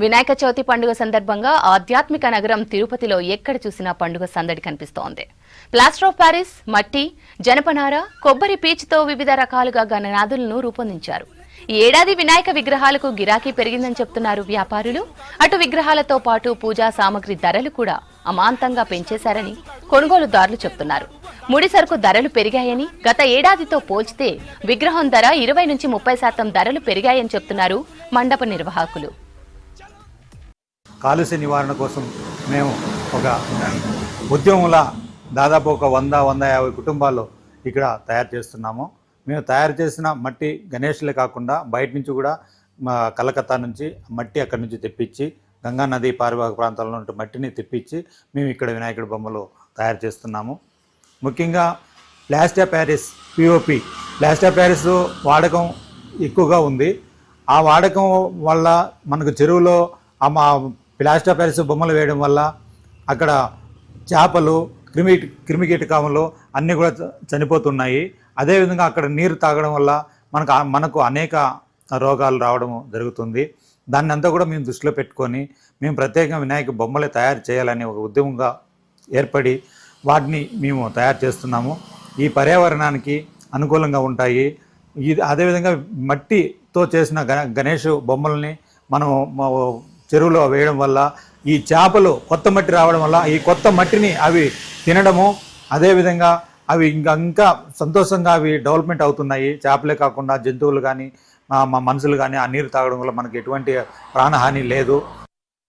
వినాయక చవితి పండుగ సందర్భంగా ఆధ్యాత్మిక నగరం తిరుపతిలో ఎక్కడ చూసినా పండుగ సందడి కనిపిస్తోంది. ప్లాస్టర్ ఆఫ్ ప్యారిస్, మట్టి, జనపనార, కొబ్బరి పీచుతో వివిధ రకాలుగా గణనాథులను రూపొందించారు. ఈ ఏడాది వినాయక విగ్రహాలకు గిరాకీ పెరిగిందని చెప్తున్నారు వ్యాపారులు. అటు విగ్రహాలతో పాటు పూజా సామగ్రి ధరలు కూడా అమాంతంగా పెంచేశారని కొనుగోలుదారులు చెప్తున్నారు. ముడి సరుకు ధరలు పెరిగాయని, గత ఏడాదితో పోల్చితే విగ్రహం ధర 20 నుంచి 30% ధరలు పెరిగాయని చెప్తున్నారు మండప నిర్వాహకులు. కాలుష్య నివారణ కోసం మేము ఒక ఉద్యమంలా దాదాపు ఒక 100-150 కుటుంబాల్లో ఇక్కడ తయారు చేస్తున్నాము. మేము తయారు చేసిన మట్టి గణేష్లే కాకుండా బయట నుంచి కూడా కలకత్తా నుంచి మట్టి అక్కడి నుంచి తెప్పించి గంగా నది పారివాహక ప్రాంతాల్లో ఉన్న మట్టిని తెప్పించి మేము ఇక్కడ వినాయకుడి బొమ్మలు తయారు చేస్తున్నాము. ముఖ్యంగా plaster of Paris POP plaster of Paris వాడకం ఎక్కువగా ఉంది. ఆ వాడకం వల్ల మనకు చెరువులో ప్లాస్టర్ ఆఫ్ ప్యారిస్ బొమ్మలు వేయడం వల్ల అక్కడ చేపలు, క్రిమికీటకాములు అన్నీ కూడా చనిపోతున్నాయి. అదేవిధంగా అక్కడ నీరు తాగడం వల్ల మనకు అనేక రోగాలు రావడం జరుగుతుంది. దాన్ని అంతా కూడా మేము దృష్టిలో పెట్టుకొని మేము ప్రత్యేకంగా వినాయక బొమ్మలే తయారు చేయాలని ఒక ఉద్యమంగా ఏర్పడి వాటిని మేము తయారు చేస్తున్నాము. ఈ పర్యావరణానికి అనుకూలంగా ఉంటాయి. అదేవిధంగా మట్టితో చేసిన గణేష్ బొమ్మల్ని మనం చెరువులో వేయడం వల్ల ఈ చేపలు కొత్త మట్టి రావడం వల్ల ఈ కొత్త మట్టిని అవి తినడము, అదేవిధంగా అవి ఇంకా సంతోషంగా అవి డెవలప్మెంట్ అవుతున్నాయి. చేపలే కాకుండా జంతువులు కానీ మనుషులు కానీ ఆ నీరు తాగడం వల్ల మనకి ఎటువంటి ప్రాణహాని లేదు.